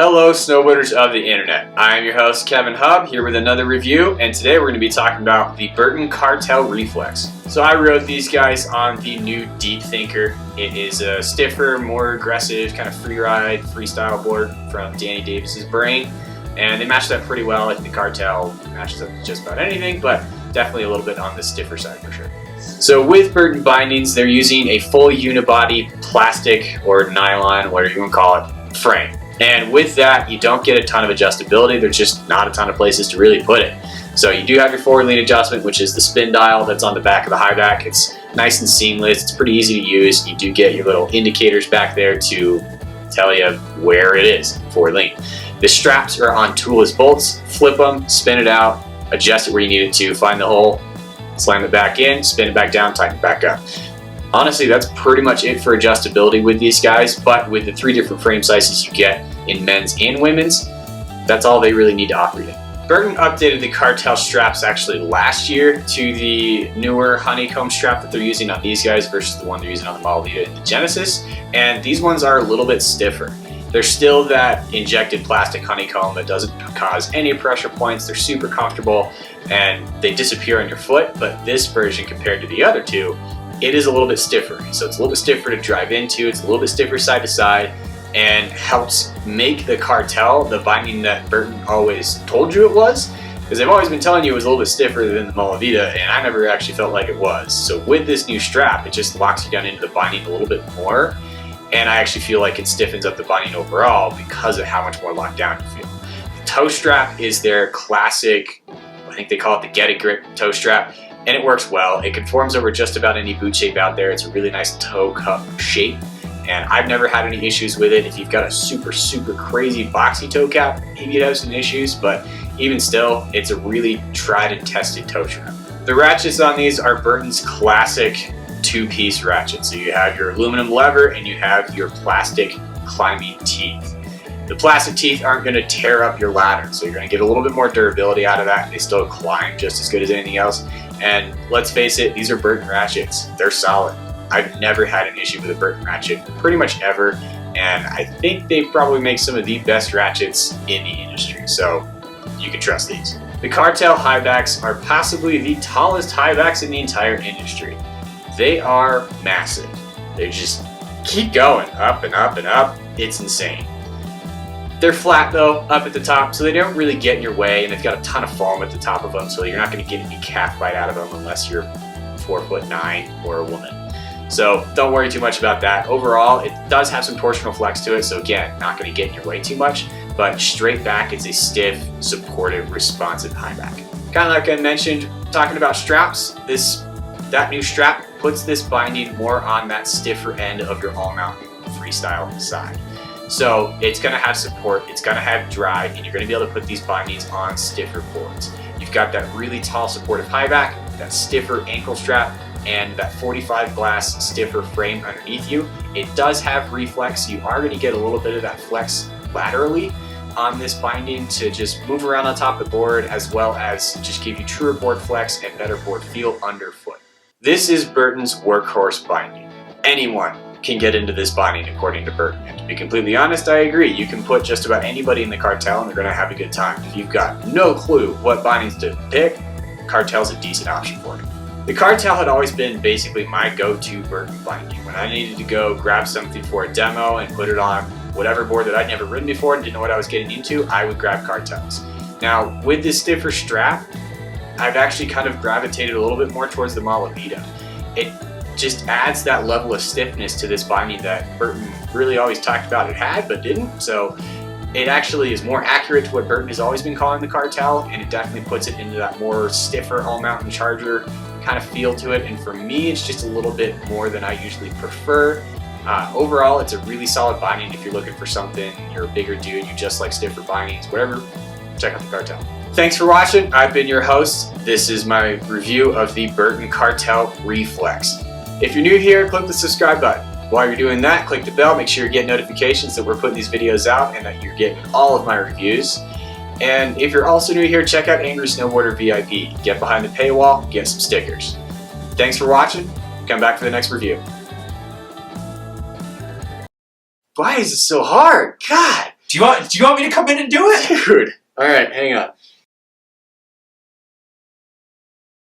Hello snowboarders of the internet. I am your host Kevin Hubb here with another review, and today we're going to be talking about the Burton Cartel Reflex. So I rode these guys on the new Deep Thinker. It is a stiffer, more aggressive, kind of freeride, freestyle board from Danny Davis's brain, and they matched up pretty well. I think the Cartel matches up with just about anything, but definitely a little bit on the stiffer side for sure. So with Burton bindings, they're using a full unibody plastic or nylon, whatever you want to call it, frame. And with that, you don't get a ton of adjustability. There's just not a ton of places to really put it. So you do have your forward lean adjustment, which is the spin dial that's on the back of the high back. It's nice and seamless. It's pretty easy to use. You do get your little indicators back there to tell you where it is, forward lean. The straps are on toolless bolts. Flip them, spin it out, adjust it where you need it to, find the hole, slam it back in, spin it back down, tighten it back up. Honestly, that's pretty much it for adjustability with these guys, but with the 3 different frame sizes you get in men's and women's, that's all they really need to offer you. Burton updated the Cartel straps actually last year to the newer honeycomb strap that they're using on these guys versus the one they're using on the Model Vita and the Genesis, and these ones are a little bit stiffer. They're still that injected plastic honeycomb that doesn't cause any pressure points. They're super comfortable and they disappear on your foot, but this version compared to the other two, it is a little bit stiffer. So it's a little bit stiffer to drive into, it's a little bit stiffer side to side, and helps make the Cartel the binding that Burton always told you it was, because they've always been telling you it was a little bit stiffer than the Model Vita, and I never actually felt like it was. So with this new strap, it just locks you down into the binding a little bit more, and I actually feel like it stiffens up the binding overall because of how much more locked down you feel. The toe strap is their classic, I think they call it the Get a Grip toe strap, and it works well. It conforms over just about any boot shape out there. It's a really nice toe cup shape, and I've never had any issues with it. If you've got a super crazy boxy toe cap, maybe you'd have some issues, but even still, it's a really tried and tested toe strap. The ratchets on these are Burton's classic 2-piece ratchet. So you have your aluminum lever and you have your plastic climbing teeth. The plastic teeth aren't going to tear up your ladder, so you're going to get a little bit more durability out of that, and they still climb just as good as anything else. And let's face it, these are Burton ratchets. They're solid. I've never had an issue with a Burton ratchet, pretty much ever, and I think they probably make some of the best ratchets in the industry, so you can trust these. The Cartel high backs are possibly the tallest high backs in the entire industry. They are massive. They just keep going up and up and up. It's insane. They're flat though, up at the top, so they don't really get in your way, and they've got a ton of foam at the top of them, so you're not going to get any calf bite out of them unless you're 4'9" or a woman. So don't worry too much about that. Overall, it does have some torsional flex to it, so again, not going to get in your way too much, but straight back, it's a stiff, supportive, responsive high back. Kind of like I mentioned, talking about straps, that new strap puts this binding more on that stiffer end of your all-mountain freestyle side. So it's going to have support, it's going to have drive, and you're going to be able to put these bindings on stiffer boards. You've got that really tall supportive high back, that stiffer ankle strap, and that 45 glass stiffer frame underneath you. It does have reflex, so you are going to get a little bit of that flex laterally on this binding to just move around on top of the board, as well as just give you truer board flex and better board feel underfoot. This is Burton's workhorse binding. Anyone can get into this binding according to Burton. And to be completely honest, I agree. You can put just about anybody in the Cartel and they're going to have a good time. If you've got no clue what bindings to pick, Cartel's a decent option for you. The Cartel had always been basically my go-to Burton binding. When I needed to go grab something for a demo and put it on whatever board that I'd never ridden before and didn't know what I was getting into, I would grab Cartels. Now, with this stiffer strap, I've actually kind of gravitated a little bit more towards the Model Vita. It just adds that level of stiffness to this binding that Burton really always talked about it had, but didn't. So it actually is more accurate to what Burton has always been calling the Cartel, and it definitely puts it into that more stiffer all-mountain charger kind of feel to it. And for me, it's just a little bit more than I usually prefer. Overall, it's a really solid binding. If you're looking for something, you're a bigger dude, you just like stiffer bindings, whatever, check out the Cartel. Thanks for watching. I've been your host. This is my review of the Burton Cartel Reflex. If you're new here, click the subscribe button. While you're doing that, click the bell. Make sure you get notifications that we're putting these videos out and that you're getting all of my reviews. And if you're also new here, check out Angry Snowboarder VIP. Get behind the paywall, get some stickers. Thanks for watching. Come back for the next review. Why is it so hard? God! Do you want me to come in and do it? Dude. All right, hang on.